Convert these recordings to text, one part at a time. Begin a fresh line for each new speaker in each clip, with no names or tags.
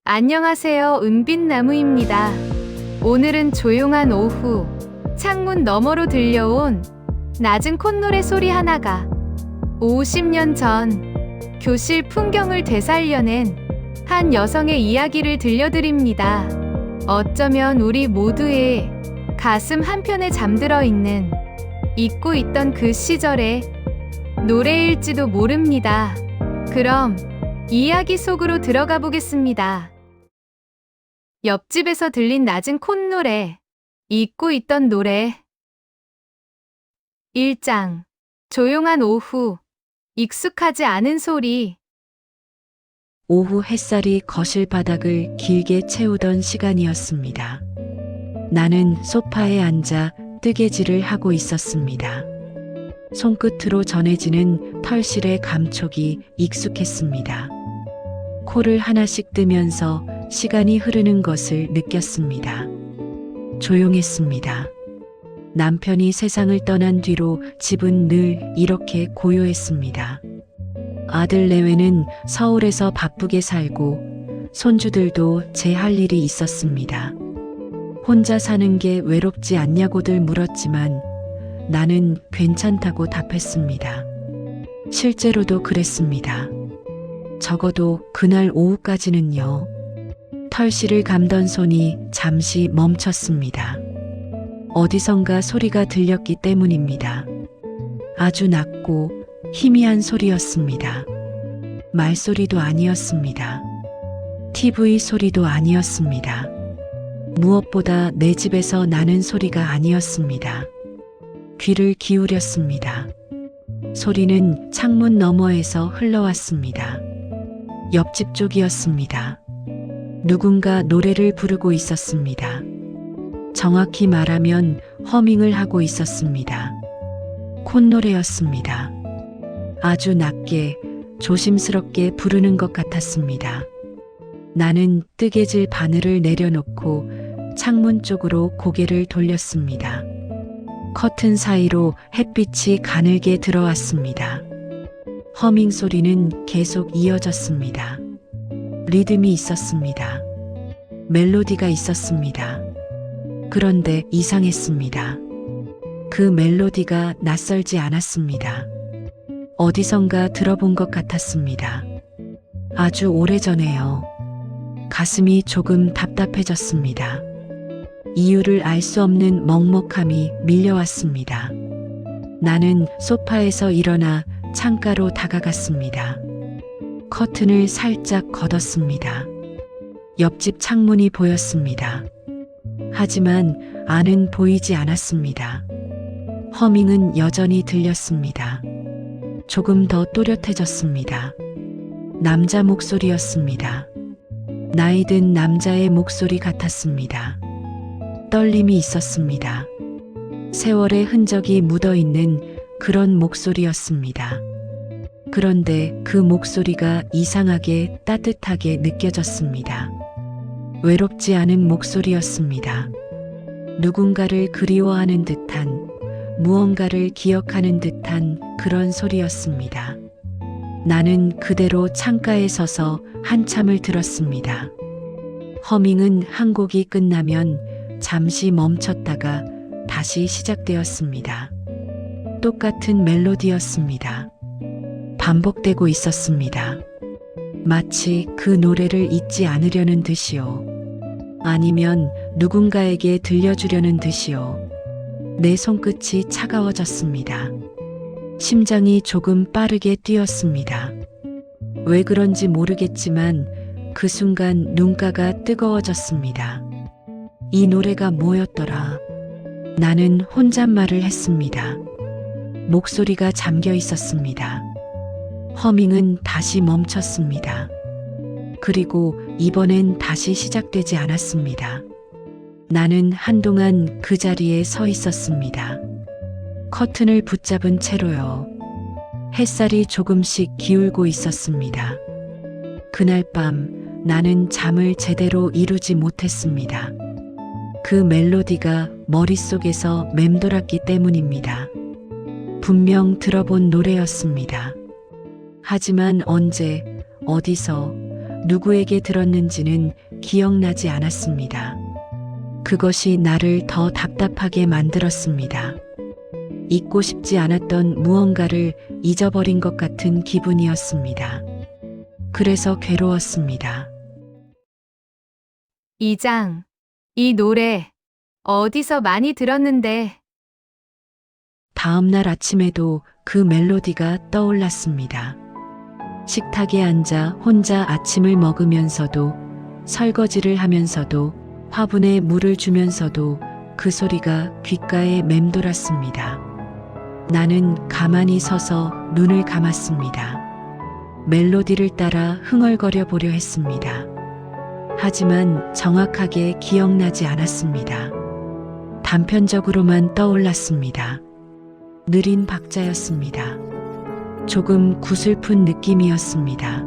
안녕하세요. 은빛나무입니다. 오늘은 조용한 오후, 창문 너머로 들려온 낮은 콧노래 소리 하나가 50년 전 교실 풍경을 되살려낸 한 여성의 이야기를 들려드립니다. 어쩌면 우리 모두의 가슴 한편에 잠들어 있는 잊고 있던 그 시절의 노래일지도 모릅니다. 그럼 이야기 속으로 들어가 보겠습니다. 옆집에서 들린 낮은 콧노래, 잊고 있던 노래. 1장. 조용한 오후, 익숙하지 않은 소리.
오후 햇살이 거실 바닥을 길게 채우던 시간이었습니다. 나는 소파에 앉아 뜨개질을 하고 있었습니다. 손끝으로 전해지는 털실의 감촉이 익숙했습니다. 코를 하나씩 뜨면서 시간이 흐르는 것을 느꼈습니다. 조용했습니다. 남편이 세상을 떠난 뒤로 집은 늘 이렇게 고요했습니다. 아들 내외는 서울에서 바쁘게 살고 손주들도 제 할 일이 있었습니다. 혼자 사는 게 외롭지 않냐고들 물었지만 나는 괜찮다고 답했습니다. 실제로도 그랬습니다. 적어도 그날 오후까지는요. 털실을 감던 손이 잠시 멈췄습니다. 어디선가 소리가 들렸기 때문입니다. 아주 낮고 희미한 소리였습니다. 말소리도 아니었습니다. TV 소리도 아니었습니다. 무엇보다 내 집에서 나는 소리가 아니었습니다. 귀를 기울였습니다. 소리는 창문 너머에서 흘러왔습니다. 옆집 쪽이었습니다. 누군가 노래를 부르고 있었습니다. 정확히 말하면 허밍을 하고 있었습니다. 콧노래였습니다. 아주 낮게 조심스럽게 부르는 것 같았습니다. 나는 뜨개질 바늘을 내려놓고 창문 쪽으로 고개를 돌렸습니다. 커튼 사이로 햇빛이 가늘게 들어왔습니다. 허밍 소리는 계속 이어졌습니다. 리듬이 있었습니다. 멜로디가 있었습니다. 그런데 이상했습니다. 그 멜로디가 낯설지 않았습니다. 어디선가 들어본 것 같았습니다. 아주 오래전에요. 가슴이 조금 답답해졌습니다. 이유를 알 수 없는 먹먹함이 밀려왔습니다. 나는 소파에서 일어나 창가로 다가갔습니다. 커튼을 살짝 걷었습니다. 옆집 창문이 보였습니다. 하지만 안은 보이지 않았습니다. 허밍은 여전히 들렸습니다. 조금 더 또렷해졌습니다. 남자 목소리였습니다. 나이든 남자의 목소리 같았습니다. 떨림이 있었습니다. 세월의 흔적이 묻어있는 그런 목소리였습니다. 그런데 그 목소리가 이상하게 따뜻하게 느껴졌습니다. 외롭지 않은 목소리였습니다. 누군가를 그리워하는 듯한, 무언가를 기억하는 듯한 그런 소리였습니다. 나는 그대로 창가에 서서 한참을 들었습니다. 허밍은 한 곡이 끝나면 잠시 멈췄다가 다시 시작되었습니다. 똑같은 멜로디였습니다. 반복되고 있었습니다. 마치 그 노래를 잊지 않으려는 듯이요. 아니면 누군가에게 들려주려는 듯이요. 내 손끝이 차가워졌습니다. 심장이 조금 빠르게 뛰었습니다. 왜 그런지 모르겠지만 그 순간 눈가가 뜨거워졌습니다. 이 노래가 뭐였더라? 나는 혼잣말을 했습니다. 목소리가 잠겨 있었습니다. 허밍은 다시 멈췄습니다. 그리고 이번엔 다시 시작되지 않았습니다. 나는 한동안 그 자리에 서 있었습니다. 커튼을 붙잡은 채로요. 햇살이 조금씩 기울고 있었습니다. 그날 밤 나는 잠을 제대로 이루지 못했습니다. 그 멜로디가 머릿속에서 맴돌았기 때문입니다. 분명 들어본 노래였습니다. 하지만 언제, 어디서, 누구에게 들었는지는 기억나지 않았습니다. 그것이 나를 더 답답하게 만들었습니다. 잊고 싶지 않았던 무언가를 잊어버린 것 같은 기분이었습니다. 그래서 괴로웠습니다.
이장, 이 노래 어디서 많이 들었는데
다음 날 아침에도 그 멜로디가 떠올랐습니다. 식탁에 앉아 혼자 아침을 먹으면서도, 설거지를 하면서도, 화분에 물을 주면서도 그 소리가 귓가에 맴돌았습니다. 나는 가만히 서서 눈을 감았습니다. 멜로디를 따라 흥얼거려 보려 했습니다. 하지만 정확하게 기억나지 않았습니다. 단편적으로만 떠올랐습니다. 느린 박자였습니다. 조금 구슬픈 느낌이었습니다.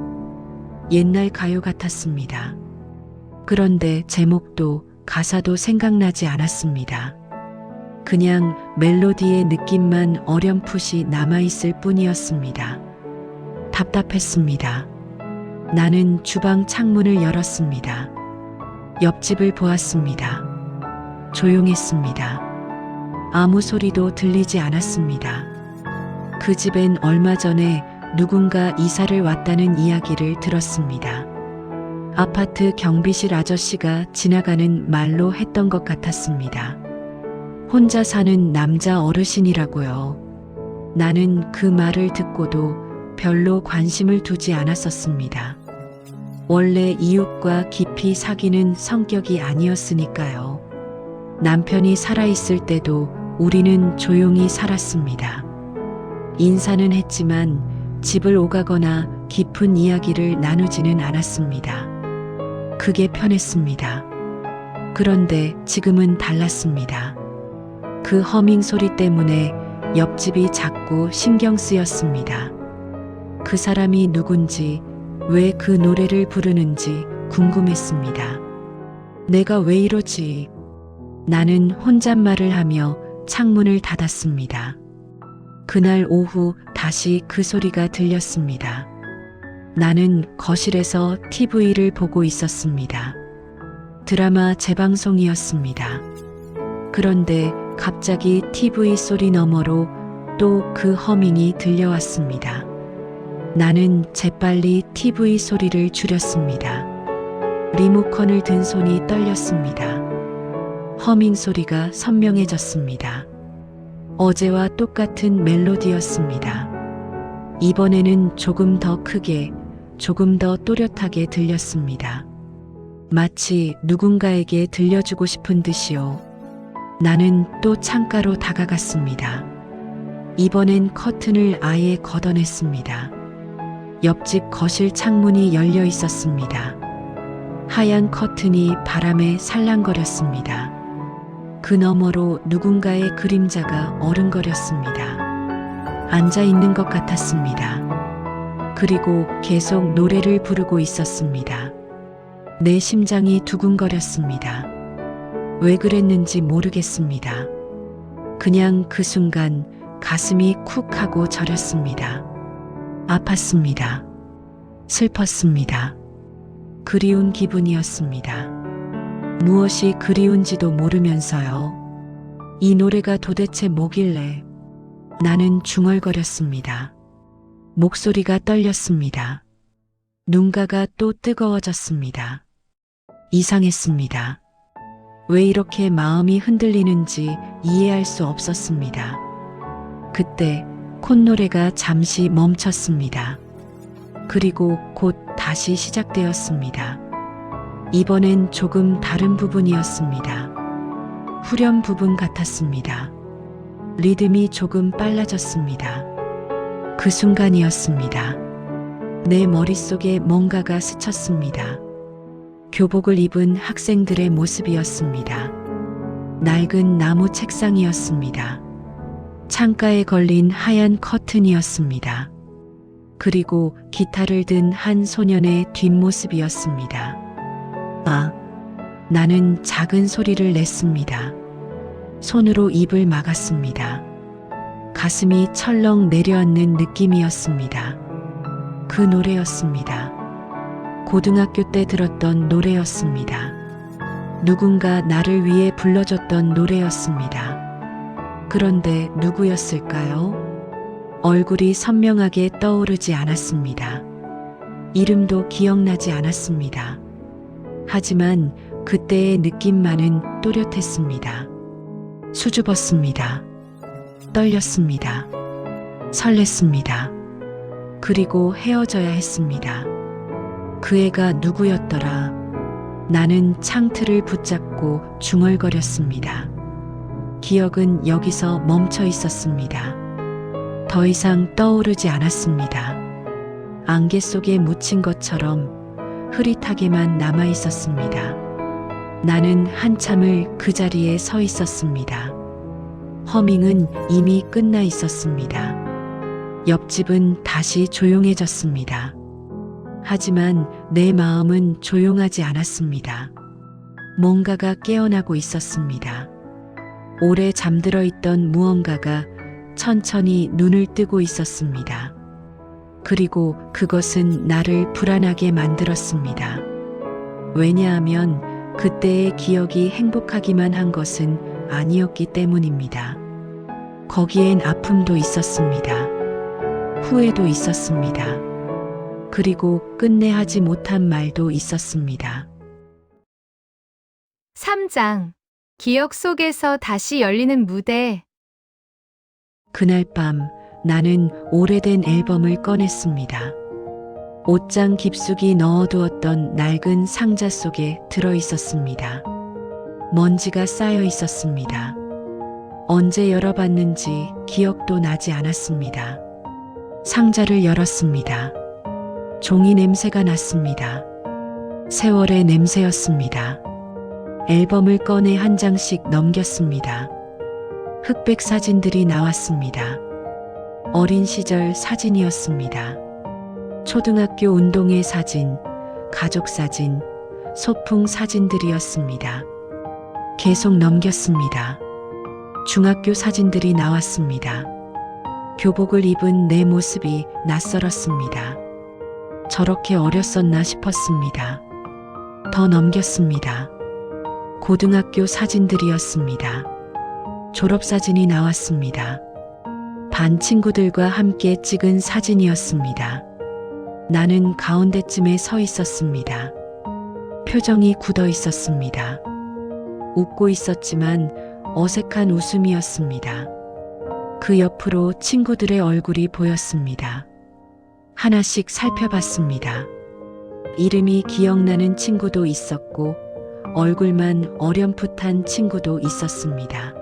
옛날 가요 같았습니다. 그런데 제목도 가사도 생각나지 않았습니다. 그냥 멜로디의 느낌만 어렴풋이 남아있을 뿐이었습니다. 답답했습니다. 나는 주방 창문을 열었습니다. 옆집을 보았습니다. 조용했습니다. 아무 소리도 들리지 않았습니다. 그 집엔 얼마 전에 누군가 이사를 왔다는 이야기를 들었습니다. 아파트 경비실 아저씨가 지나가는 말로 했던 것 같았습니다. 혼자 사는 남자 어르신이라고요. 나는 그 말을 듣고도 별로 관심을 두지 않았었습니다. 원래 이웃과 깊이 사귀는 성격이 아니었으니까요. 남편이 살아있을 때도 우리는 조용히 살았습니다. 인사는 했지만 집을 오가거나 깊은 이야기를 나누지는 않았습니다. 그게 편했습니다. 그런데 지금은 달랐습니다. 그 허밍 소리 때문에 옆집이 자꾸 신경 쓰였습니다. 그 사람이 누군지, 왜 그 노래를 부르는지 궁금했습니다. 내가 왜 이러지? 나는 혼잣말을 하며 창문을 닫았습니다. 그날 오후 다시 그 소리가 들렸습니다. 나는 거실에서 TV를 보고 있었습니다. 드라마 재방송이었습니다. 그런데 갑자기 TV 소리 너머로 또 그 허밍이 들려왔습니다. 나는 재빨리 TV 소리를 줄였습니다. 리모컨을 든 손이 떨렸습니다. 허밍 소리가 선명해졌습니다. 어제와 똑같은 멜로디였습니다. 이번에는 조금 더 크게, 조금 더 또렷하게 들렸습니다. 마치 누군가에게 들려주고 싶은 듯이요. 나는 또 창가로 다가갔습니다. 이번엔 커튼을 아예 걷어냈습니다. 옆집 거실 창문이 열려 있었습니다. 하얀 커튼이 바람에 살랑거렸습니다. 그 너머로 누군가의 그림자가 어른거렸습니다. 앉아 있는 것 같았습니다. 그리고 계속 노래를 부르고 있었습니다. 내 심장이 두근거렸습니다. 왜 그랬는지 모르겠습니다. 그냥 그 순간 가슴이 쿡 하고 저렸습니다. 아팠습니다. 슬펐습니다. 그리운 기분이었습니다. 무엇이 그리운지도 모르면서요. 이 노래가 도대체 뭐길래. 나는 중얼거렸습니다. 목소리가 떨렸습니다. 눈가가 또 뜨거워졌습니다. 이상했습니다. 왜 이렇게 마음이 흔들리는지 이해할 수 없었습니다. 그때 콧노래가 잠시 멈췄습니다. 그리고 곧 다시 시작되었습니다. 이번엔 조금 다른 부분이었습니다. 후렴 부분 같았습니다. 리듬이 조금 빨라졌습니다. 그 순간이었습니다. 내 머릿속에 뭔가가 스쳤습니다. 교복을 입은 학생들의 모습이었습니다. 낡은 나무 책상이었습니다. 창가에 걸린 하얀 커튼이었습니다. 그리고 기타를 든 한 소년의 뒷모습이었습니다. 아, 나는 작은 소리를 냈습니다. 손으로 입을 막았습니다. 가슴이 철렁 내려앉는 느낌이었습니다. 그 노래였습니다. 고등학교 때 들었던 노래였습니다. 누군가 나를 위해 불러줬던 노래였습니다. 그런데 누구였을까요? 얼굴이 선명하게 떠오르지 않았습니다. 이름도 기억나지 않았습니다. 하지만 그때의 느낌만은 또렷했습니다. 수줍었습니다. 떨렸습니다. 설렜습니다. 그리고 헤어져야 했습니다. 그 애가 누구였더라? 나는 창틀을 붙잡고 중얼거렸습니다. 기억은 여기서 멈춰 있었습니다. 더 이상 떠오르지 않았습니다. 안개 속에 묻힌 것처럼 흐릿하게만 남아 있었습니다. 나는 한참을 그 자리에 서 있었습니다. 허밍은 이미 끝나 있었습니다. 옆집은 다시 조용해졌습니다. 하지만 내 마음은 조용하지 않았습니다. 뭔가가 깨어나고 있었습니다. 오래 잠들어 있던 무언가가 천천히 눈을 뜨고 있었습니다. 그리고 그것은 나를 불안하게 만들었습니다. 왜냐하면 그때의 기억이 행복하기만 한 것은 아니었기 때문입니다. 거기엔 아픔도 있었습니다. 후회도 있었습니다. 그리고 끝내 하지 못한 말도 있었습니다.
3장. 기억 속에서 다시 열리는 무대.
그날 밤 나는 오래된 앨범을 꺼냈습니다. 옷장 깊숙이 넣어두었던 낡은 상자 속에 들어 있었습니다. 먼지가 쌓여 있었습니다. 언제 열어봤는지 기억도 나지 않았습니다. 상자를 열었습니다. 종이 냄새가 났습니다. 세월의 냄새였습니다. 앨범을 꺼내 한 장씩 넘겼습니다. 흑백 사진들이 나왔습니다. 어린 시절 사진이었습니다. 초등학교 운동회 사진, 가족 사진, 소풍 사진들이었습니다. 계속 넘겼습니다. 중학교 사진들이 나왔습니다. 교복을 입은 내 모습이 낯설었습니다. 저렇게 어렸었나 싶었습니다. 더 넘겼습니다. 고등학교 사진들이었습니다. 졸업사진이 나왔습니다. 반 친구들과 함께 찍은 사진이었습니다. 나는 가운데쯤에 서 있었습니다. 표정이 굳어 있었습니다. 웃고 있었지만 어색한 웃음이었습니다. 그 옆으로 친구들의 얼굴이 보였습니다. 하나씩 살펴봤습니다. 이름이 기억나는 친구도 있었고 얼굴만 어렴풋한 친구도 있었습니다.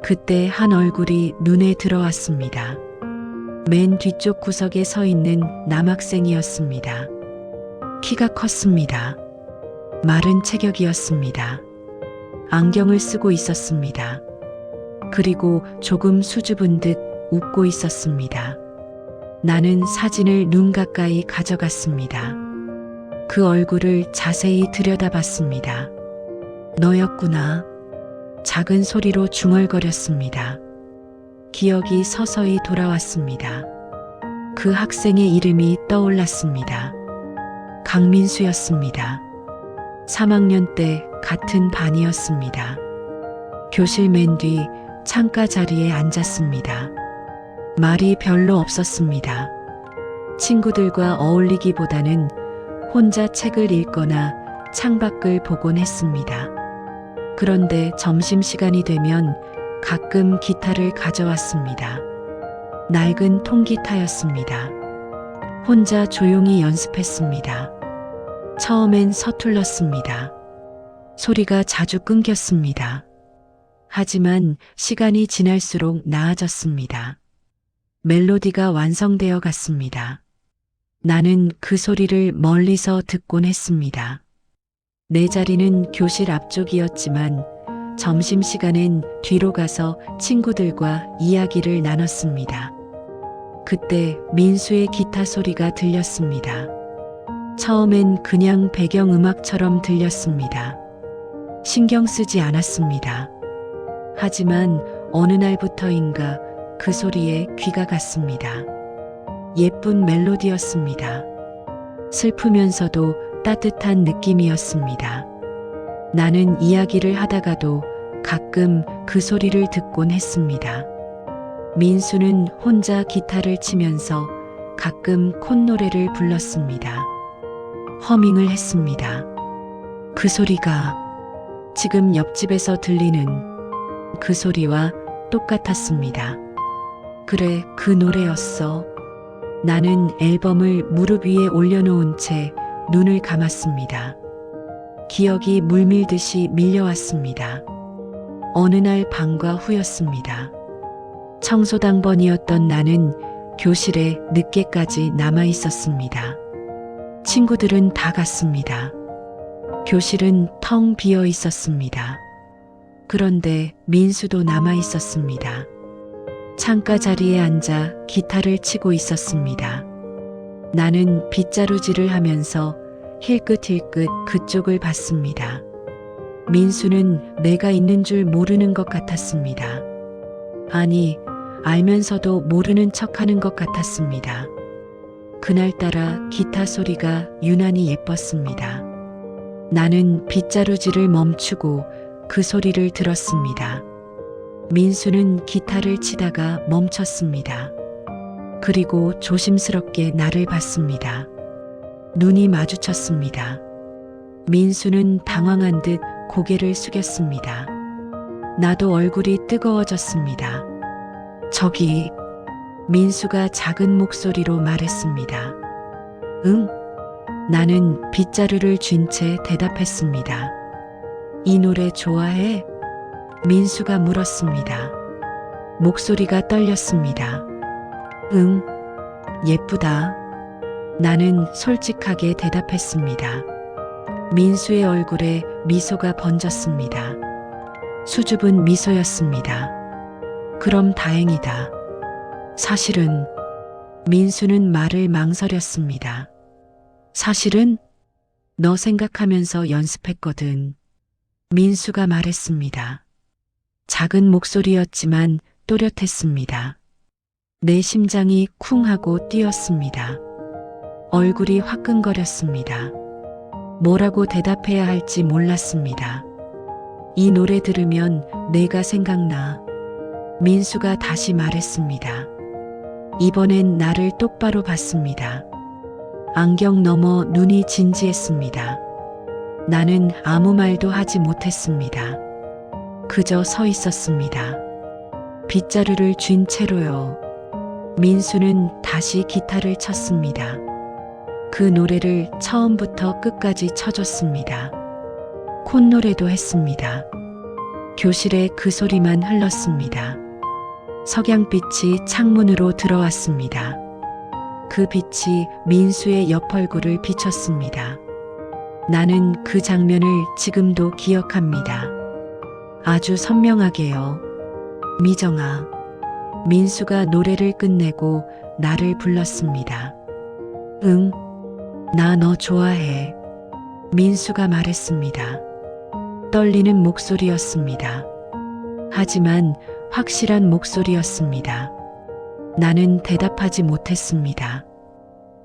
그때 한 얼굴이 눈에 들어왔습니다. 맨 뒤쪽 구석에 서 있는 남학생이었습니다. 키가 컸습니다. 마른 체격이었습니다. 안경을 쓰고 있었습니다. 그리고 조금 수줍은 듯 웃고 있었습니다. 나는 사진을 눈 가까이 가져갔습니다. 그 얼굴을 자세히 들여다봤습니다. 너였구나. 작은 소리로 중얼거렸습니다. 기억이 서서히 돌아왔습니다. 그 학생의 이름이 떠올랐습니다. 강민수였습니다. 3학년 때 같은 반이었습니다. 교실 맨 뒤 창가 자리에 앉았습니다. 말이 별로 없었습니다. 친구들과 어울리기보다는 혼자 책을 읽거나 창밖을 보곤 했습니다. 그런데 점심시간이 되면 가끔 기타를 가져왔습니다. 낡은 통기타였습니다. 혼자 조용히 연습했습니다. 처음엔 서툴렀습니다. 소리가 자주 끊겼습니다. 하지만 시간이 지날수록 나아졌습니다. 멜로디가 완성되어 갔습니다. 나는 그 소리를 멀리서 듣곤 했습니다. 내 자리는 교실 앞쪽이었지만 점심시간엔 뒤로 가서 친구들과 이야기를 나눴습니다. 그때 민수의 기타 소리가 들렸습니다. 처음엔 그냥 배경음악처럼 들렸습니다. 신경 쓰지 않았습니다. 하지만 어느 날부터인가 그 소리에 귀가 갔습니다. 예쁜 멜로디였습니다. 슬프면서도 따뜻한 느낌이었습니다. 나는 이야기를 하다가도 가끔 그 소리를 듣곤 했습니다. 민수는 혼자 기타를 치면서 가끔 콧노래를 불렀습니다. 허밍을 했습니다. 그 소리가 지금 옆집에서 들리는 그 소리와 똑같았습니다. 그래, 그 노래였어. 나는 앨범을 무릎 위에 올려놓은 채 눈을 감았습니다. 기억이 물밀듯이 밀려왔습니다. 어느 날 방과 후였습니다. 청소당번이었던 나는 교실에 늦게까지 남아 있었습니다. 친구들은 다 갔습니다. 교실은 텅 비어 있었습니다. 그런데 민수도 남아 있었습니다. 창가 자리에 앉아 기타를 치고 있었습니다. 나는 빗자루질을 하면서 힐끗힐끗 그쪽을 봤습니다. 민수는 내가 있는 줄 모르는 것 같았습니다. 아니, 알면서도 모르는 척하는 것 같았습니다. 그날따라 기타 소리가 유난히 예뻤습니다. 나는 빗자루질을 멈추고 그 소리를 들었습니다. 민수는 기타를 치다가 멈췄습니다. 그리고 조심스럽게 나를 봤습니다. 눈이 마주쳤습니다. 민수는 당황한 듯 고개를 숙였습니다. 나도 얼굴이 뜨거워졌습니다. 저기, 민수가 작은 목소리로 말했습니다. 응? 나는 빗자루를 쥔 채 대답했습니다. 이 노래 좋아해? 민수가 물었습니다. 목소리가 떨렸습니다. 응, 예쁘다. 나는 솔직하게 대답했습니다. 민수의 얼굴에 미소가 번졌습니다. 수줍은 미소였습니다. 그럼 다행이다. 사실은 민수는 말을 망설였습니다. 사실은 너 생각하면서 연습했거든. 민수가 말했습니다. 작은 목소리였지만 또렷했습니다. 내 심장이 쿵 하고 뛰었습니다. 얼굴이 화끈거렸습니다. 뭐라고 대답해야 할지 몰랐습니다. 이 노래 들으면 내가 생각나. 민수가 다시 말했습니다. 이번엔 나를 똑바로 봤습니다. 안경 너머 눈이 진지했습니다. 나는 아무 말도 하지 못했습니다. 그저 서 있었습니다. 빗자루를 쥔 채로요. 민수는 다시 기타를 쳤습니다. 그 노래를 처음부터 끝까지 쳐줬습니다. 콧노래도 했습니다. 교실에 그 소리만 흘렀습니다. 석양빛이 창문으로 들어왔습니다. 그 빛이 민수의 옆 얼굴을 비췄습니다. 나는 그 장면을 지금도 기억합니다. 아주 선명하게요. 미정아. 민수가 노래를 끝내고 나를 불렀습니다. 응, 나 너 좋아해. 민수가 말했습니다. 떨리는 목소리였습니다. 하지만 확실한 목소리였습니다. 나는 대답하지 못했습니다.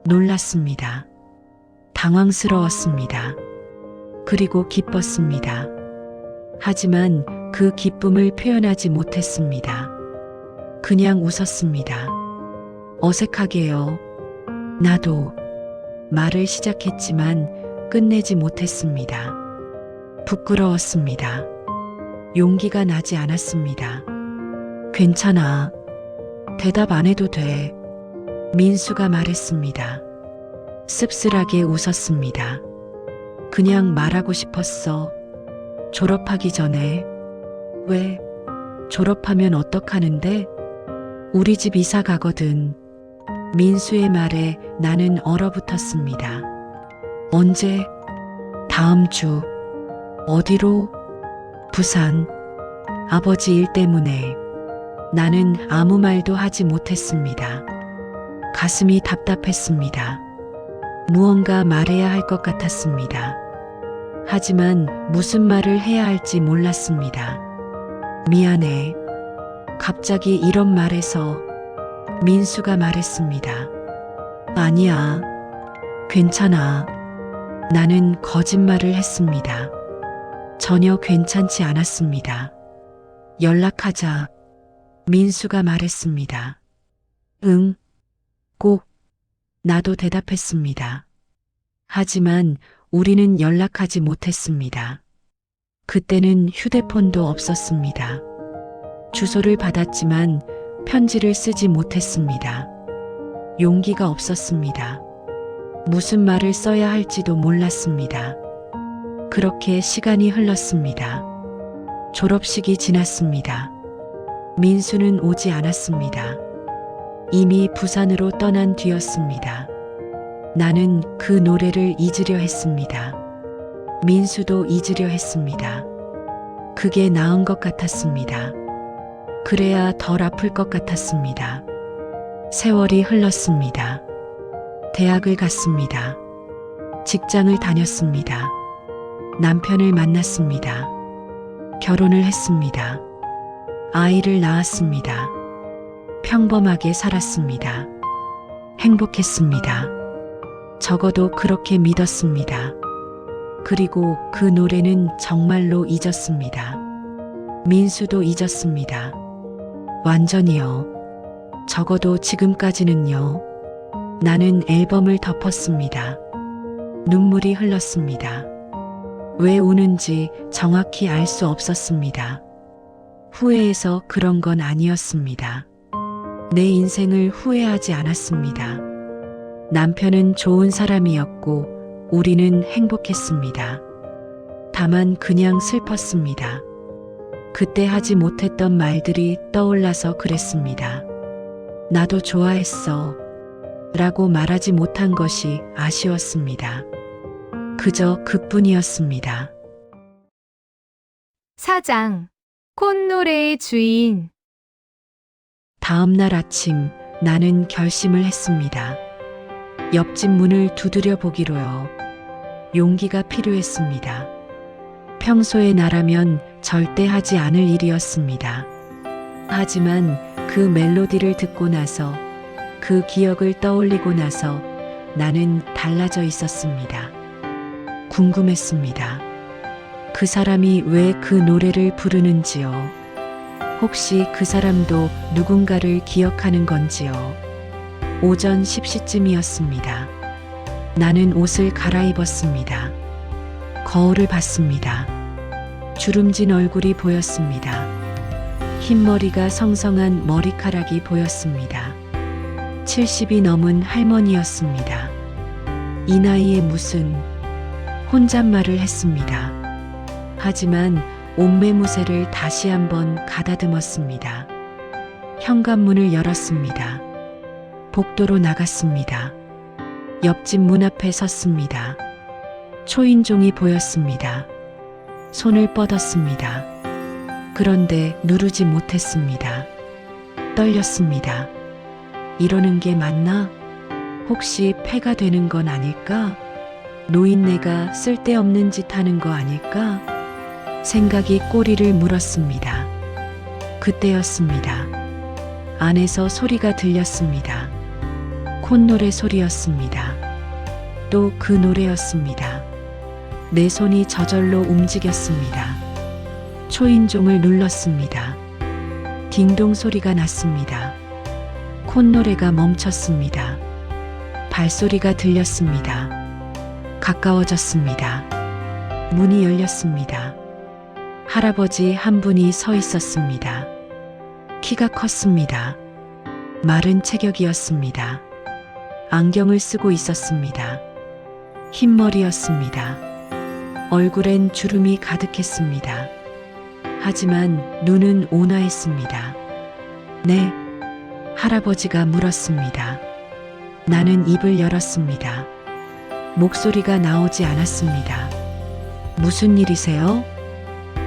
놀랐습니다. 당황스러웠습니다. 그리고 기뻤습니다. 하지만 그 기쁨을 표현하지 못했습니다. 그냥 웃었습니다. 어색하게요. 나도 말을 시작했지만 끝내지 못했습니다. 부끄러웠습니다. 용기가 나지 않았습니다. 괜찮아. 대답 안 해도 돼. 민수가 말했습니다. 씁쓸하게 웃었습니다. 그냥 말하고 싶었어. 졸업하기 전에. 왜? 졸업하면 어떡하는데? 우리 집 이사 가거든. 민수의 말에 나는 얼어붙었습니다. 언제? 다음 주. 어디로? 부산. 아버지 일 때문에. 나는 아무 말도 하지 못했습니다. 가슴이 답답했습니다. 무언가 말해야 할 것 같았습니다. 하지만 무슨 말을 해야 할지 몰랐습니다. 미안해. 갑자기 이런 말에서 민수가 말했습니다. 아니야. 괜찮아. 나는 거짓말을 했습니다. 전혀 괜찮지 않았습니다. 연락하자. 민수가 말했습니다. 응, 꼭. 나도 대답했습니다. 하지만 우리는 연락하지 못했습니다. 그때는 휴대폰도 없었습니다. 주소를 받았지만 편지를 쓰지 못했습니다. 용기가 없었습니다. 무슨 말을 써야 할지도 몰랐습니다. 그렇게 시간이 흘렀습니다. 졸업식이 지났습니다. 민수는 오지 않았습니다. 이미 부산으로 떠난 뒤였습니다. 나는 그 노래를 잊으려 했습니다. 민수도 잊으려 했습니다. 그게 나은 것 같았습니다. 그래야 덜 아플 것 같았습니다. 세월이 흘렀습니다. 대학을 갔습니다. 직장을 다녔습니다. 남편을 만났습니다. 결혼을 했습니다. 아이를 낳았습니다. 평범하게 살았습니다. 행복했습니다. 적어도 그렇게 믿었습니다. 그리고 그 노래는 정말로 잊었습니다. 민수도 잊었습니다. 완전히요. 적어도 지금까지는요. 나는 앨범을 덮었습니다. 눈물이 흘렀습니다. 왜 우는지 정확히 알 수 없었습니다. 후회해서 그런 건 아니었습니다. 내 인생을 후회하지 않았습니다. 남편은 좋은 사람이었고 우리는 행복했습니다. 다만 그냥 슬펐습니다. 그때 하지 못했던 말들이 떠올라서 그랬습니다. 나도 좋아했어. 라고 말하지 못한 것이 아쉬웠습니다. 그저 그뿐이었습니다.
사장, 콧노래의 주인.
다음 날 아침 나는 결심을 했습니다. 옆집 문을 두드려 보기로요. 용기가 필요했습니다. 평소에 나라면 절대 하지 않을 일이었습니다. 하지만 그 멜로디를 듣고 나서 그 기억을 떠올리고 나서 나는 달라져 있었습니다. 궁금했습니다. 그 사람이 왜 그 노래를 부르는지요. 혹시 그 사람도 누군가를 기억하는 건지요. 오전 10시쯤이었습니다. 나는 옷을 갈아입었습니다. 거울을 봤습니다. 주름진 얼굴이 보였습니다. 흰머리가 성성한 머리카락이 보였습니다. 70이 넘은 할머니였습니다. 이 나이에 무슨 혼잣말을 했습니다. 하지만 옷매무새를 다시 한번 가다듬었습니다. 현관문을 열었습니다. 복도로 나갔습니다. 옆집 문 앞에 섰습니다. 초인종이 보였습니다. 손을 뻗었습니다. 그런데 누르지 못했습니다. 떨렸습니다. 이러는 게 맞나? 혹시 폐가 되는 건 아닐까? 노인네가 쓸데없는 짓 하는 거 아닐까? 생각이 꼬리를 물었습니다. 그때였습니다. 안에서 소리가 들렸습니다. 콧노래 소리였습니다. 또 그 노래였습니다. 내 손이 저절로 움직였습니다. 초인종을 눌렀습니다. 딩동 소리가 났습니다. 콧노래가 멈췄습니다. 발소리가 들렸습니다. 가까워졌습니다. 문이 열렸습니다. 할아버지 한 분이 서 있었습니다. 키가 컸습니다. 마른 체격이었습니다. 안경을 쓰고 있었습니다. 흰머리였습니다. 얼굴엔 주름이 가득했습니다. 하지만 눈은 온화했습니다. 네, 할아버지가 물었습니다. 나는 입을 열었습니다. 목소리가 나오지 않았습니다. 무슨 일이세요?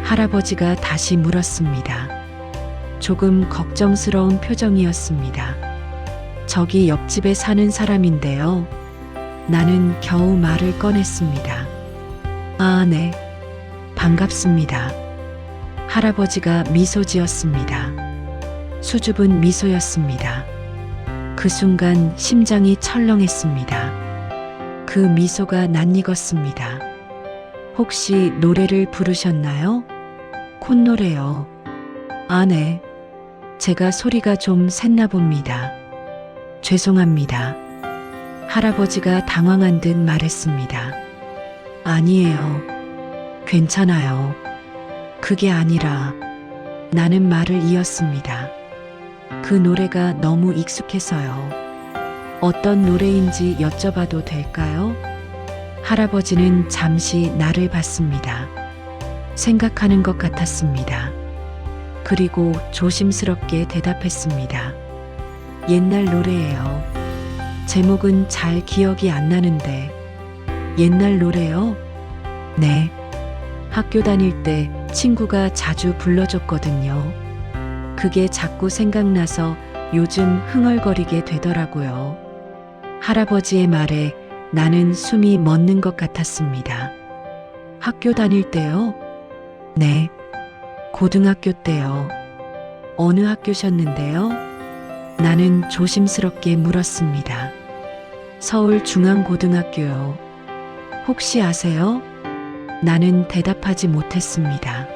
할아버지가 다시 물었습니다. 조금 걱정스러운 표정이었습니다. 저기 옆집에 사는 사람인데요. 나는 겨우 말을 꺼냈습니다. 아, 네. 반갑습니다. 할아버지가 미소 지었습니다. 수줍은 미소였습니다. 그 순간 심장이 철렁했습니다. 그 미소가 낯익었습니다. 혹시 노래를 부르셨나요? 콧노래요. 아, 네. 제가 소리가 좀 샜나 봅니다. 죄송합니다. 할아버지가 당황한 듯 말했습니다. 아니에요. 괜찮아요. 그게 아니라 나는 말을 이었습니다. 그 노래가 너무 익숙해서요. 어떤 노래인지 여쭤봐도 될까요? 할아버지는 잠시 나를 봤습니다. 생각하는 것 같았습니다. 그리고 조심스럽게 대답했습니다. 옛날 노래예요. 제목은 잘 기억이 안 나는데. 옛날 노래요? 네. 학교 다닐 때 친구가 자주 불러줬거든요. 그게 자꾸 생각나서 요즘 흥얼거리게 되더라고요. 할아버지의 말에 나는 숨이 멎는 것 같았습니다. 학교 다닐 때요? 네. 고등학교 때요. 어느 학교셨는데요? 나는 조심스럽게 물었습니다. 서울중앙고등학교요. 혹시 아세요? 나는 대답하지 못했습니다.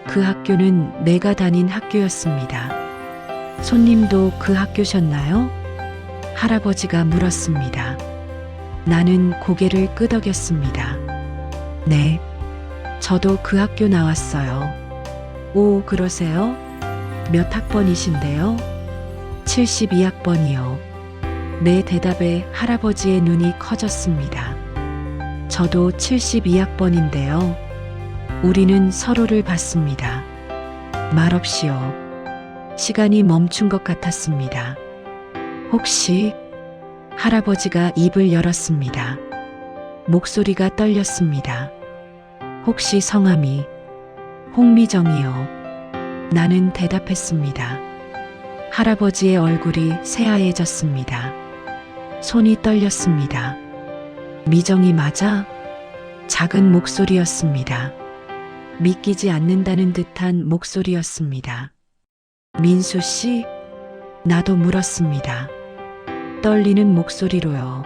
그 학교는 내가 다닌 학교였습니다. 손님도 그 학교셨나요? 할아버지가 물었습니다. 나는 고개를 끄덕였습니다. 네. 저도 그 학교 나왔어요. 오, 그러세요? 몇 학번이신데요? 72학번이요. 내 대답에 할아버지의 눈이 커졌습니다. 저도 72학번인데요. 우리는 서로를 봤습니다. 말없이요. 시간이 멈춘 것 같았습니다. 혹시 할아버지가 입을 열었습니다. 목소리가 떨렸습니다. 혹시 성함이 홍미정이요. 나는 대답했습니다. 할아버지의 얼굴이 새하얘졌습니다. 손이 떨렸습니다. 미정이 맞아? 작은 목소리였습니다. 믿기지 않는다는 듯한 목소리였습니다. 민수 씨? 나도 물었습니다. 떨리는 목소리로요.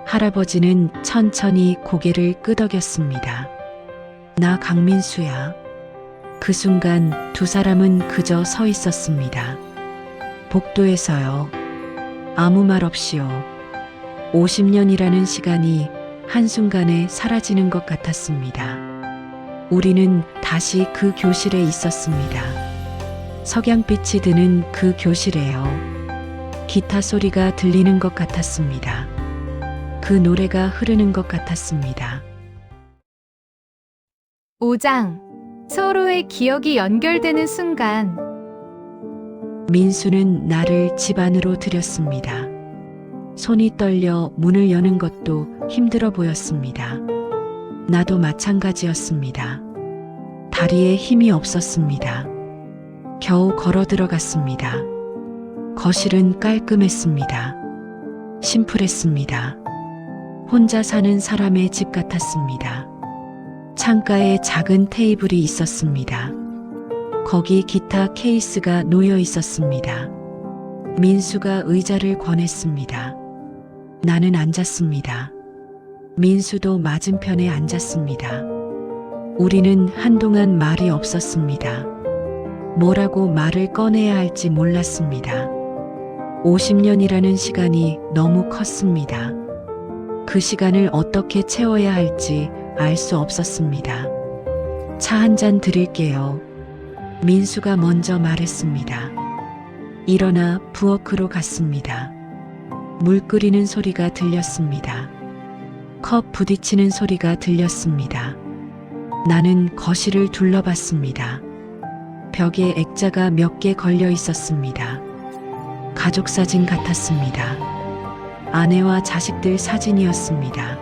할아버지는 천천히 고개를 끄덕였습니다. 나 강민수야. 그 순간 두 사람은 그저 서 있었습니다. 복도에서요. 아무 말 없이요. 50년이라는 시간이 한순간에 사라지는 것 같았습니다. 우리는 다시 그 교실에 있었습니다. 석양빛이 드는 그 교실에요. 기타 소리가 들리는 것 같았습니다. 그 노래가 흐르는 것 같았습니다.
5장. 서로의 기억이 연결되는 순간.
민수는 나를 집 안으로 들였습니다. 손이 떨려 문을 여는 것도 힘들어 보였습니다. 나도 마찬가지였습니다. 다리에 힘이 없었습니다. 겨우 걸어 들어갔습니다. 거실은 깔끔했습니다. 심플했습니다. 혼자 사는 사람의 집 같았습니다. 창가에 작은 테이블이 있었습니다. 거기 기타 케이스가 놓여 있었습니다. 민수가 의자를 권했습니다. 나는 앉았습니다. 민수도 맞은편에 앉았습니다. 우리는 한동안 말이 없었습니다. 뭐라고 말을 꺼내야 할지 몰랐습니다. 50년이라는 시간이 너무 컸습니다. 그 시간을 어떻게 채워야 할지 알 수 없었습니다. 차 한 잔 드릴게요. 민수가 먼저 말했습니다. 일어나 부엌으로 갔습니다. 물 끓이는 소리가 들렸습니다. 컵 부딪히는 소리가 들렸습니다. 나는 거실을 둘러봤습니다. 벽에 액자가 몇 개 걸려 있었습니다. 가족 사진 같았습니다. 아내와 자식들 사진이었습니다.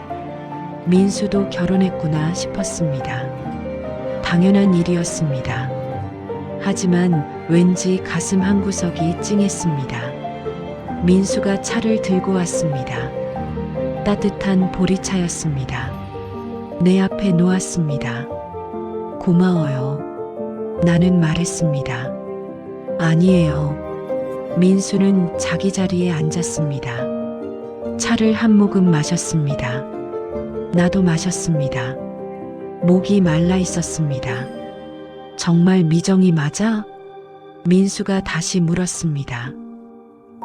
민수도 결혼했구나 싶었습니다. 당연한 일이었습니다. 하지만 왠지 가슴 한구석이 찡했습니다. 민수가 차를 들고 왔습니다. 따뜻한 보리차였습니다. 내 앞에 놓았습니다. 고마워요. 나는 말했습니다. 아니에요. 민수는 자기 자리에 앉았습니다. 차를 한 모금 마셨습니다. 나도 마셨습니다. 목이 말라 있었습니다. 정말 미정이 맞아? 민수가 다시 물었습니다.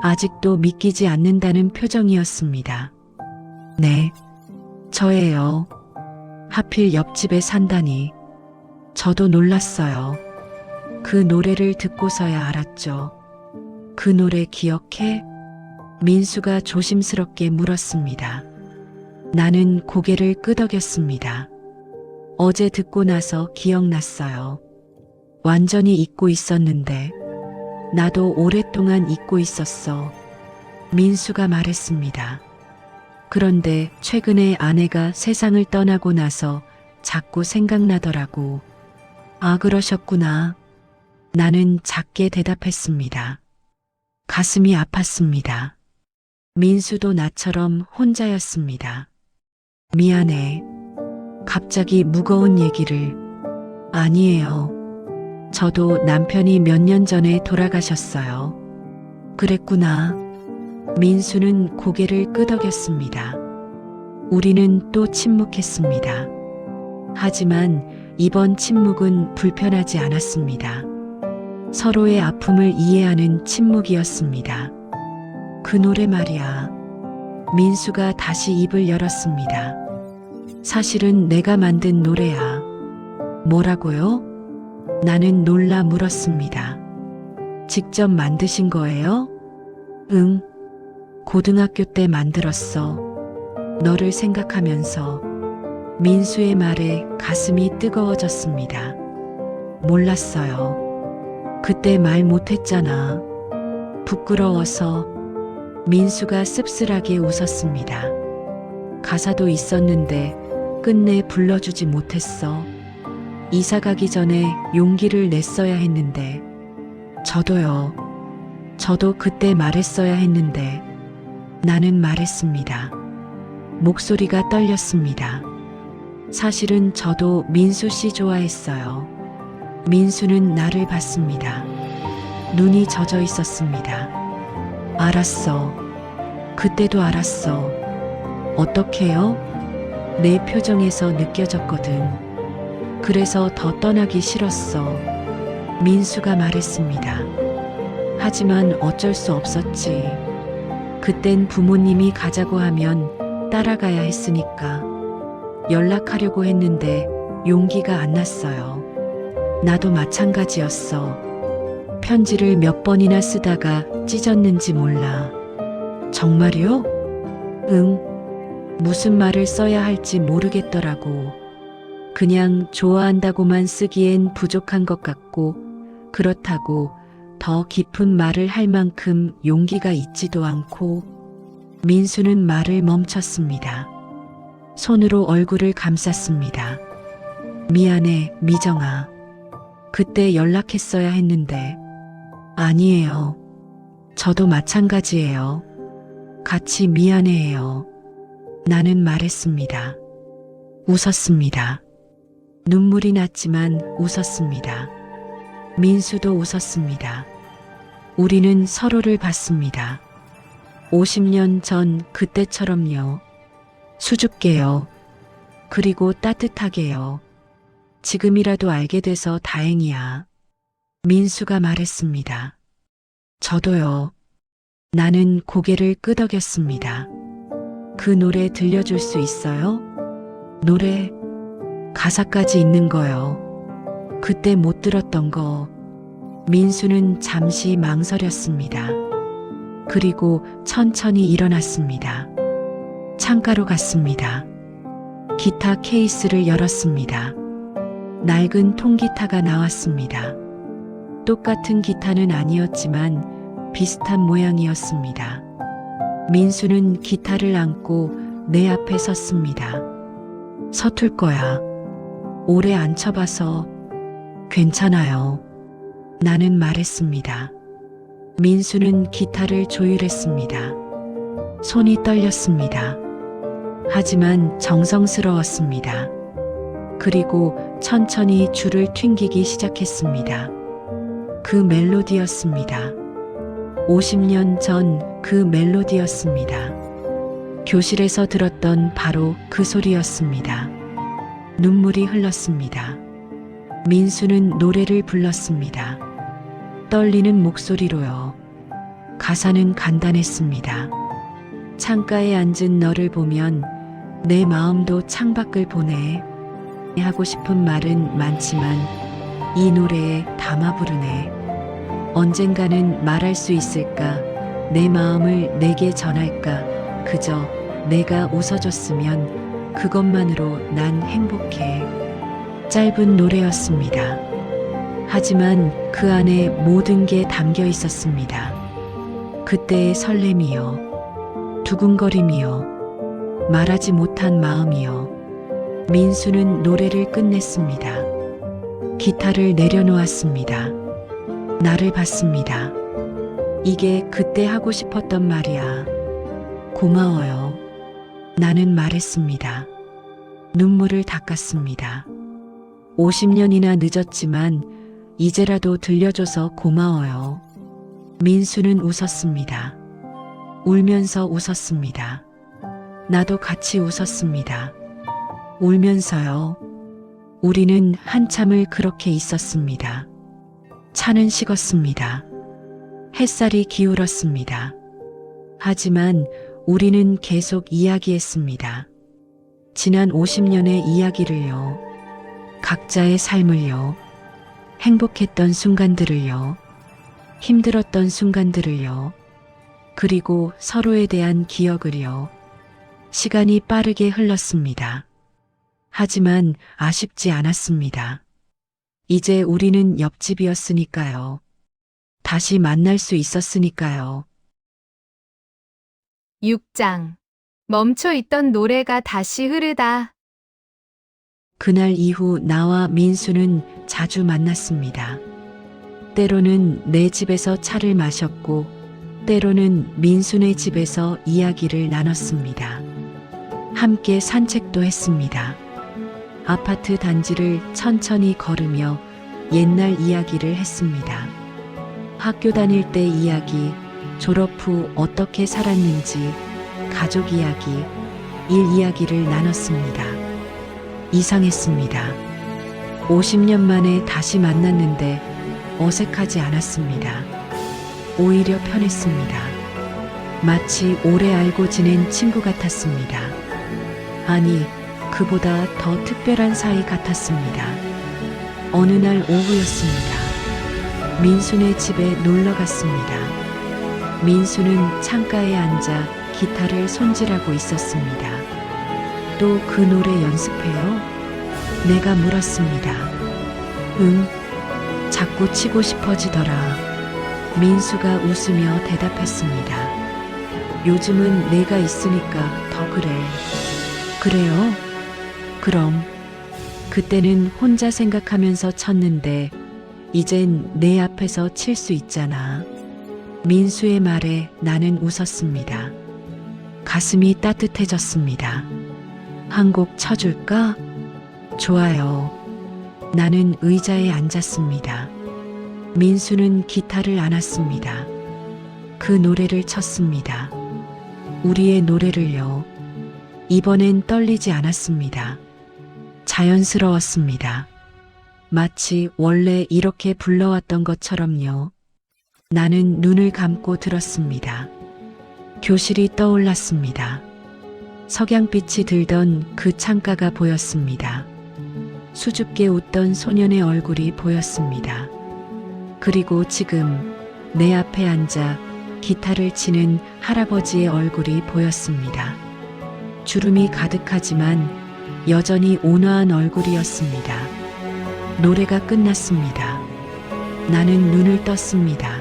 아직도 믿기지 않는다는 표정이었습니다. 네, 저예요. 하필 옆집에 산다니. 저도 놀랐어요. 그 노래를 듣고서야 알았죠. 그 노래 기억해? 민수가 조심스럽게 물었습니다. 나는 고개를 끄덕였습니다. 어제 듣고 나서 기억났어요. 완전히 잊고 있었는데, 나도 오랫동안 잊고 있었어. 민수가 말했습니다. 그런데 최근에 아내가 세상을 떠나고 나서 자꾸 생각나더라고. 아, 그러셨구나. 나는 작게 대답했습니다. 가슴이 아팠습니다. 민수도 나처럼 혼자였습니다. 미안해. 갑자기 무거운 얘기를. 아니에요. 저도 남편이 몇 년 전에 돌아가셨어요. 그랬구나. 민수는 고개를 끄덕였습니다. 우리는 또 침묵했습니다. 하지만 이번 침묵은 불편하지 않았습니다. 서로의 아픔을 이해하는 침묵이었습니다. 그 노래 말이야. 민수가 다시 입을 열었습니다. 사실은 내가 만든 노래야. 뭐라고요? 나는 놀라 물었습니다. 직접 만드신 거예요? 응. 고등학교 때 만들었어. 너를 생각하면서. 민수의 말에 가슴이 뜨거워졌습니다. 몰랐어요. 그때 말 못했잖아. 부끄러워서. 민수가 씁쓸하게 웃었습니다. 가사도 있었는데 끝내 불러주지 못했어. 이사 가기 전에 용기를 냈어야 했는데. 저도요. 저도 그때 말했어야 했는데. 나는 말했습니다. 목소리가 떨렸습니다. 사실은 저도 민수 씨 좋아했어요. 민수는 나를 봤습니다. 눈이 젖어 있었습니다. 알았어. 그때도 알았어. 어떡해요? 내 표정에서 느껴졌거든. 그래서 더 떠나기 싫었어. 민수가 말했습니다. 하지만 어쩔 수 없었지. 그땐 부모님이 가자고 하면 따라가야 했으니까. 연락하려고 했는데 용기가 안 났어요. 나도 마찬가지였어. 편지를 몇 번이나 쓰다가 찢었는지 몰라. 정말요? 응. 무슨 말을 써야 할지 모르겠더라고. 그냥 좋아한다고만 쓰기엔 부족한 것 같고, 그렇다고 더 깊은 말을 할 만큼 용기가 있지도 않고. 민수는 말을 멈췄습니다. 손으로 얼굴을 감쌌습니다. 미안해, 미정아. 그때 연락했어야 했는데. 아니에요. 저도 마찬가지예요. 같이 미안해해요. 나는 말했습니다. 웃었습니다. 눈물이 났지만 웃었습니다. 민수도 웃었습니다. 우리는 서로를 봤습니다. 50년 전 그때처럼요. 수줍게요. 그리고 따뜻하게요. 지금이라도 알게 돼서 다행이야. 민수가 말했습니다. 저도요. 나는 고개를 끄덕였습니다. 그 노래 들려줄 수 있어요? 노래, 가사까지 있는 거요. 그때 못 들었던 거. 민수는 잠시 망설였습니다. 그리고 천천히 일어났습니다. 창가로 갔습니다. 기타 케이스를 열었습니다. 낡은 통기타가 나왔습니다. 똑같은 기타는 아니었지만 비슷한 모양이었습니다. 민수는 기타를 안고 내 앞에 섰습니다. 서툴 거야. 오래 안 쳐봐서. 괜찮아요. 나는 말했습니다. 민수는 기타를 조율했습니다. 손이 떨렸습니다. 하지만 정성스러웠습니다. 그리고 천천히 줄을 튕기기 시작했습니다. 그 멜로디였습니다. 50년 전 그 멜로디였습니다. 교실에서 들었던 바로 그 소리였습니다. 눈물이 흘렀습니다. 민수는 노래를 불렀습니다. 떨리는 목소리로요. 가사는 간단했습니다. 창가에 앉은 너를 보면 내 마음도 창밖을 보네. 하고 싶은 말은 많지만 이 노래에 담아 부르네. 언젠가는 말할 수 있을까? 내 마음을 내게 전할까? 그저 내가 웃어줬으면 그것만으로 난 행복해. 짧은 노래였습니다. 하지만 그 안에 모든 게 담겨 있었습니다. 그때의 설렘이요. 두근거림이요. 말하지 못한 마음이요. 민수는 노래를 끝냈습니다. 기타를 내려놓았습니다. 나를 봤습니다. 이게 그때 하고 싶었던 말이야. 고마워요. 나는 말했습니다. 눈물을 닦았습니다. 50년이나 늦었지만 이제라도 들려줘서 고마워요. 민수는 웃었습니다. 울면서 웃었습니다. 나도 같이 웃었습니다. 울면서요. 우리는 한참을 그렇게 있었습니다. 차는 식었습니다. 햇살이 기울었습니다. 하지만 우리는 계속 이야기했습니다. 지난 50년의 이야기를요. 각자의 삶을요. 행복했던 순간들을요. 힘들었던 순간들을요. 그리고 서로에 대한 기억을요. 시간이 빠르게 흘렀습니다. 하지만 아쉽지 않았습니다. 이제 우리는 옆집이었으니까요. 다시 만날 수 있었으니까요.
6장. 멈춰 있던 노래가 다시 흐르다.
그날 이후 나와 민수는 자주 만났습니다. 때로는 내 집에서 차를 마셨고, 때로는 민수네 집에서 이야기를 나눴습니다. 함께 산책도 했습니다. 아파트 단지를 천천히 걸으며 옛날 이야기를 했습니다. 학교 다닐 때 이야기, 졸업 후 어떻게 살았는지, 가족 이야기, 일 이야기를 나눴습니다. 이상했습니다. 50년 만에 다시 만났는데 어색하지 않았습니다. 오히려 편했습니다. 마치 오래 알고 지낸 친구 같았습니다. 아니, 그보다 더 특별한 사이 같았습니다. 어느 날 오후였습니다. 민수네 집에 놀러 갔습니다. 민수는 창가에 앉아 기타를 손질하고 있었습니다. 또 그 노래 연습해요? 내가 물었습니다. 응, 자꾸 치고 싶어지더라. 민수가 웃으며 대답했습니다. 요즘은 내가 있으니까 더 그래. 그래요? 그럼. 그때는 혼자 생각하면서 쳤는데 이젠 내 앞에서 칠 수 있잖아. 민수의 말에 나는 웃었습니다. 가슴이 따뜻해졌습니다. 한 곡 쳐줄까? 좋아요. 나는 의자에 앉았습니다. 민수는 기타를 안았습니다. 그 노래를 쳤습니다. 우리의 노래를요. 이번엔 떨리지 않았습니다. 자연스러웠습니다. 마치 원래 이렇게 불러왔던 것처럼요. 나는 눈을 감고 들었습니다. 교실이 떠올랐습니다. 석양빛이 들던 그 창가가 보였습니다. 수줍게 웃던 소년의 얼굴이 보였습니다. 그리고 지금 내 앞에 앉아 기타를 치는 할아버지의 얼굴이 보였습니다. 주름이 가득하지만 여전히 온화한 얼굴이었습니다. 노래가 끝났습니다. 나는 눈을 떴습니다.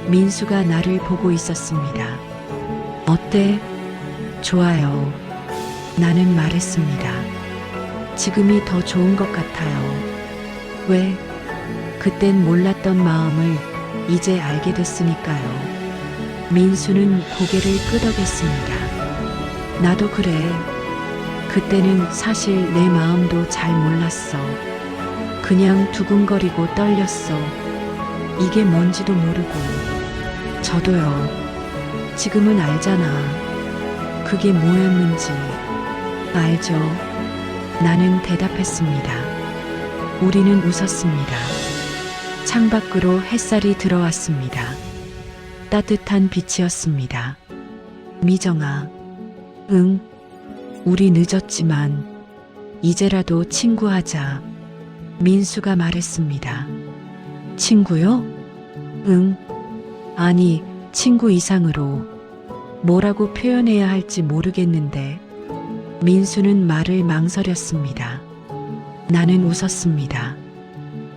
민수가 나를 보고 있었습니다. 어때? 좋아요. 나는 말했습니다. 지금이 더 좋은 것 같아요. 왜? 그땐 몰랐던 마음을 이제 알게 됐으니까요. 민수는 고개를 끄덕였습니다. 나도 그래. 그때는 사실 내 마음도 잘 몰랐어. 그냥 두근거리고 떨렸어. 이게 뭔지도 모르고. 저도요. 지금은 알잖아. 그게 뭐였는지 알죠? 나는 대답했습니다. 우리는 웃었습니다. 창밖으로 햇살이 들어왔습니다. 따뜻한 빛이었습니다. 미정아, 응, 우리 늦었지만 이제라도 친구하자. 민수가 말했습니다. 친구요? 응. 아니, 친구 이상으로 뭐라고 표현해야 할지 모르겠는데 민수는 말을 망설였습니다. 나는 웃었습니다.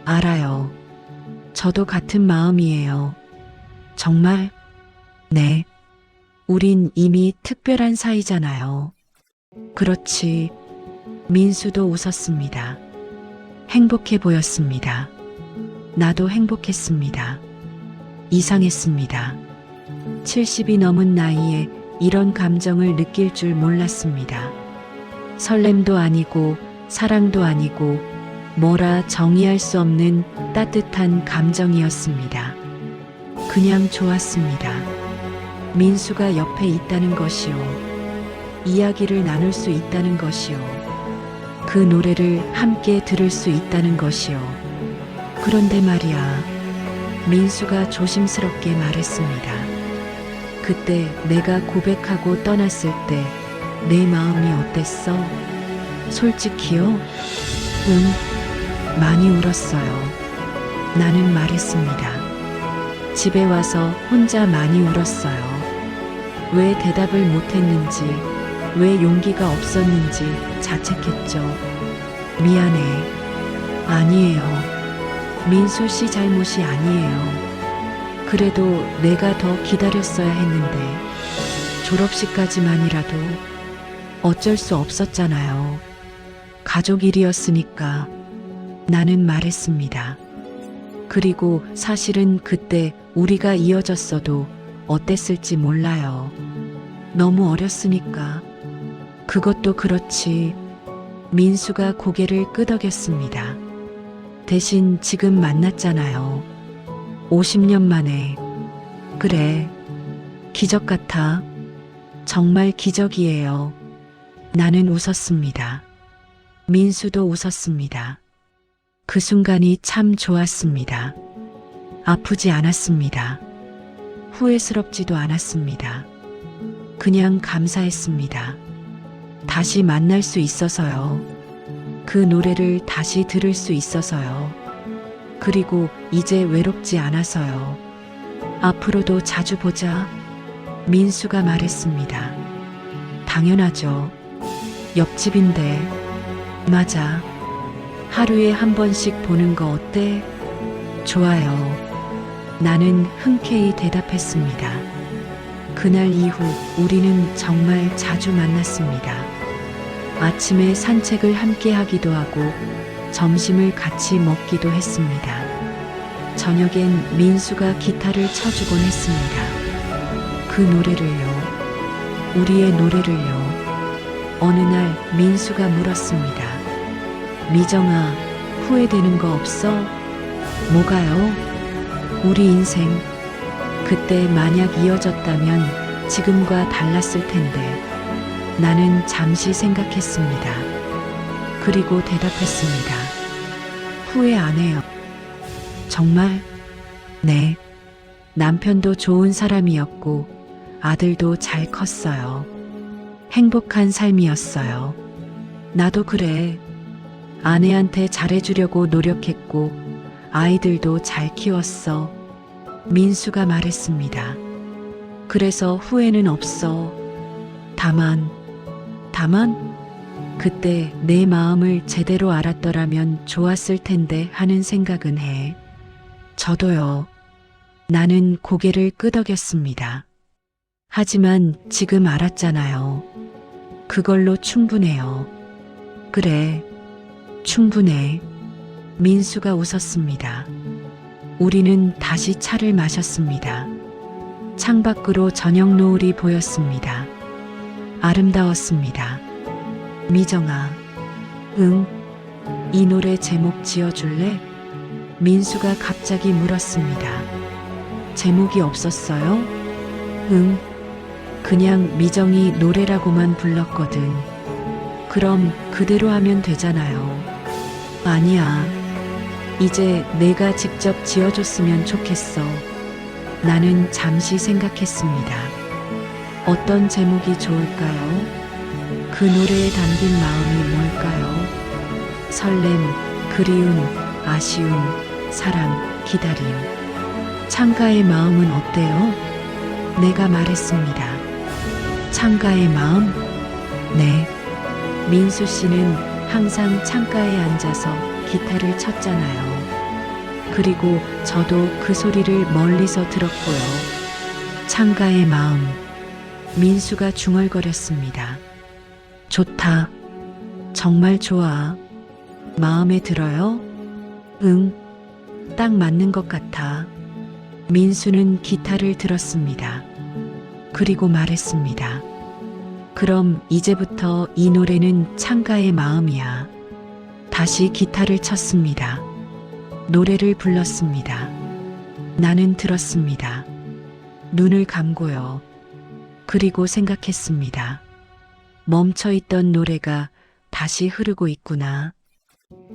알아요. 저도 같은 마음이에요. 정말? 네. 우린 이미 특별한 사이잖아요. 그렇지. 민수도 웃었습니다. 행복해 보였습니다. 나도 행복했습니다. 이상했습니다. 70이 넘은 나이에 이런 감정을 느낄 줄 몰랐습니다. 설렘도 아니고 사랑도 아니고 뭐라 정의할 수 없는 따뜻한 감정이었습니다. 그냥 좋았습니다. 민수가 옆에 있다는 것이요. 이야기를 나눌 수 있다는 것이요. 그 노래를 함께 들을 수 있다는 것이요. 그런데 말이야. 민수가 조심스럽게 말했습니다. 그때 내가 고백하고 떠났을 때 내 마음이 어땠어? 솔직히요? 응, 많이 울었어요. 나는 말했습니다. 집에 와서 혼자 많이 울었어요. 왜 대답을 못했는지, 왜 용기가 없었는지 자책했죠. 미안해. 아니에요. 민수 씨 잘못이 아니에요. 그래도 내가 더 기다렸어야 했는데 졸업식까지만이라도 어쩔 수 없었잖아요. 가족 일이었으니까 나는 말했습니다. 그리고 사실은 그때 우리가 이어졌어도 어땠을지 몰라요. 너무 어렸으니까. 그것도 그렇지. 민수가 고개를 끄덕였습니다. 대신 지금 만났잖아요. 50년 만에. 그래. 기적 같아. 정말 기적이에요. 나는 웃었습니다. 민수도 웃었습니다. 그 순간이 참 좋았습니다. 아프지 않았습니다. 후회스럽지도 않았습니다. 그냥 감사했습니다. 다시 만날 수 있어서요. 그 노래를 다시 들을 수 있어서요. 그리고 이제 외롭지 않아서요. 앞으로도 자주 보자. 민수가 말했습니다. 당연하죠. 옆집인데. 맞아. 하루에 한 번씩 보는 거 어때? 좋아요. 나는 흔쾌히 대답했습니다. 그날 이후 우리는 정말 자주 만났습니다. 아침에 산책을 함께 하기도 하고 점심을 같이 먹기도 했습니다. 저녁엔 민수가 기타를 쳐주곤 했습니다. 그 노래를요. 우리의 노래를요. 어느 날 민수가 물었습니다. 미정아, 후회되는 거 없어? 뭐가요? 우리 인생. 그때 만약 이어졌다면 지금과 달랐을 텐데. 나는 잠시 생각했습니다. 그리고 대답했습니다. 후회 안 해요. 정말? 네. 남편도 좋은 사람이었고 아들도 잘 컸어요. 행복한 삶이었어요. 나도 그래. 아내한테 잘해주려고 노력했고 아이들도 잘 키웠어. 민수가 말했습니다. 그래서 후회는 없어. 다만 그때 내 마음을 제대로 알았더라면 좋았을 텐데 하는 생각은 해. 저도요. 나는 고개를 끄덕였습니다. 하지만 지금 알았잖아요. 그걸로 충분해요. 그래, 충분해. 민수가 웃었습니다. 우리는 다시 차를 마셨습니다. 창밖으로 저녁 노을이 보였습니다. 아름다웠습니다. 미정아, 응? 이 노래 제목 지어줄래? 민수가 갑자기 물었습니다. 제목이 없었어요? 응. 그냥 미정이 노래라고만 불렀거든. 그럼 그대로 하면 되잖아요. 아니야. 이제 내가 직접 지어줬으면 좋겠어. 나는 잠시 생각했습니다. 어떤 제목이 좋을까요? 그 노래에 담긴 마음이 뭘까요? 설렘, 그리움, 아쉬움, 사랑, 기다림. 창가의 마음은 어때요? 내가 말했습니다. 창가의 마음? 네. 민수 씨는 항상 창가에 앉아서 기타를 쳤잖아요. 그리고 저도 그 소리를 멀리서 들었고요. 창가의 마음. 민수가 중얼거렸습니다. 좋다. 정말 좋아. 마음에 들어요? 응. 딱 맞는 것 같아. 민수는 기타를 들었습니다. 그리고 말했습니다. 그럼 이제부터 이 노래는 창가의 마음이야. 다시 기타를 쳤습니다. 노래를 불렀습니다. 나는 들었습니다. 눈을 감고요. 그리고 생각했습니다. 멈춰있던 노래가 다시 흐르고 있구나.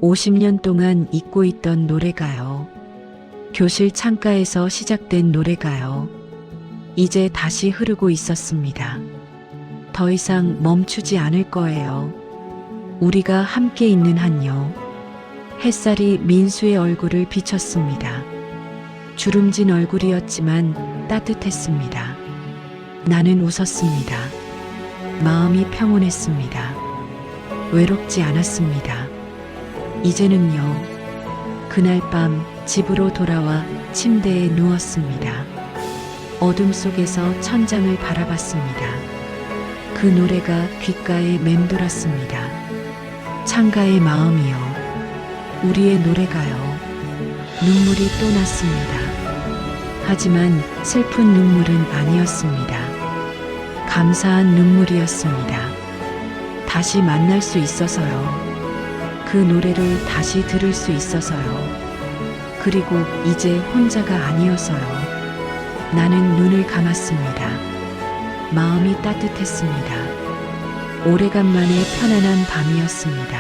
50년 동안 잊고 있던 노래가요. 교실 창가에서 시작된 노래가요. 이제 다시 흐르고 있었습니다. 더 이상 멈추지 않을 거예요. 우리가 함께 있는 한요. 햇살이 민수의 얼굴을 비쳤습니다. 주름진 얼굴이었지만 따뜻했습니다. 나는 웃었습니다. 마음이 평온했습니다. 외롭지 않았습니다. 이제는요. 그날 밤 집으로 돌아와 침대에 누웠습니다. 어둠 속에서 천장을 바라봤습니다. 그 노래가 귓가에 맴돌았습니다. 창가의 마음이요. 우리의 노래가요. 눈물이 또 났습니다. 하지만 슬픈 눈물은 아니었습니다. 감사한 눈물이었습니다. 다시 만날 수 있어서요. 그 노래를 다시 들을 수 있어서요. 그리고 이제 혼자가 아니어서요. 나는 눈을 감았습니다. 마음이 따뜻했습니다. 오래간만에 편안한 밤이었습니다.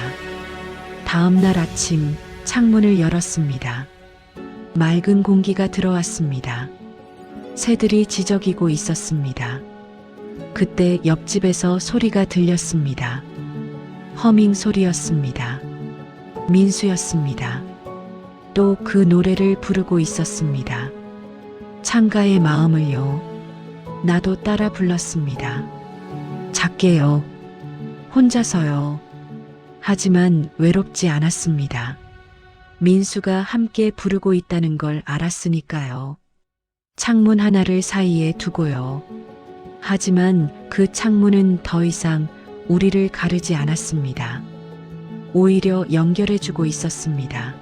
다음 날 아침 창문을 열었습니다. 맑은 공기가 들어왔습니다. 새들이 지저귀고 있었습니다. 그때 옆집에서 소리가 들렸습니다. 허밍 소리였습니다. 민수였습니다. 또 그 노래를 부르고 있었습니다. 창가의 마음을요. 나도 따라 불렀습니다. 작게요. 혼자서요. 하지만 외롭지 않았습니다. 민수가 함께 부르고 있다는 걸 알았으니까요. 창문 하나를 사이에 두고요. 하지만 그 창문은 더 이상 우리를 가르지 않았습니다. 오히려 연결해주고 있었습니다.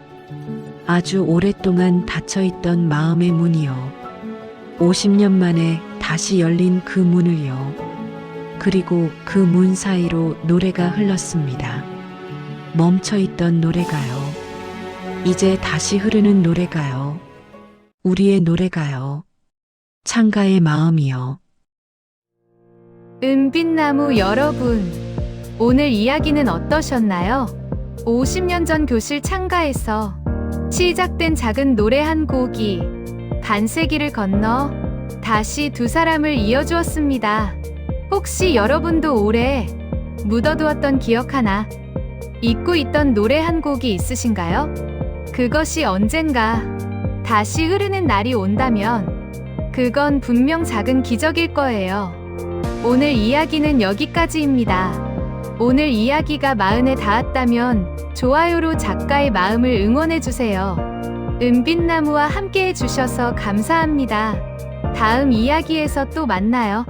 아주 오랫동안 닫혀있던 마음의 문이요. 50년 만에 다시 열린 그 문을요. 그리고 그 문 사이로 노래가 흘렀습니다. 멈춰있던 노래가요. 이제 다시 흐르는 노래가요. 우리의 노래가요. 창가의 마음이요.
은빛나무 여러분, 오늘 이야기는 어떠셨나요? 50년 전 교실 창가에서 시작된 작은 노래 한 곡이 반세기를 건너 다시 두 사람을 이어주었습니다. 혹시 여러분도 오래 묻어두었던 기억 하나, 잊고 있던 노래 한 곡이 있으신가요? 그것이 언젠가 다시 흐르는 날이 온다면 그건 분명 작은 기적일 거예요. 오늘 이야기는 여기까지입니다. 오늘 이야기가 마흔에 닿았다면 좋아요로 작가의 마음을 응원해주세요. 은빛나무와 함께 해주셔서 감사합니다. 다음 이야기에서 또 만나요.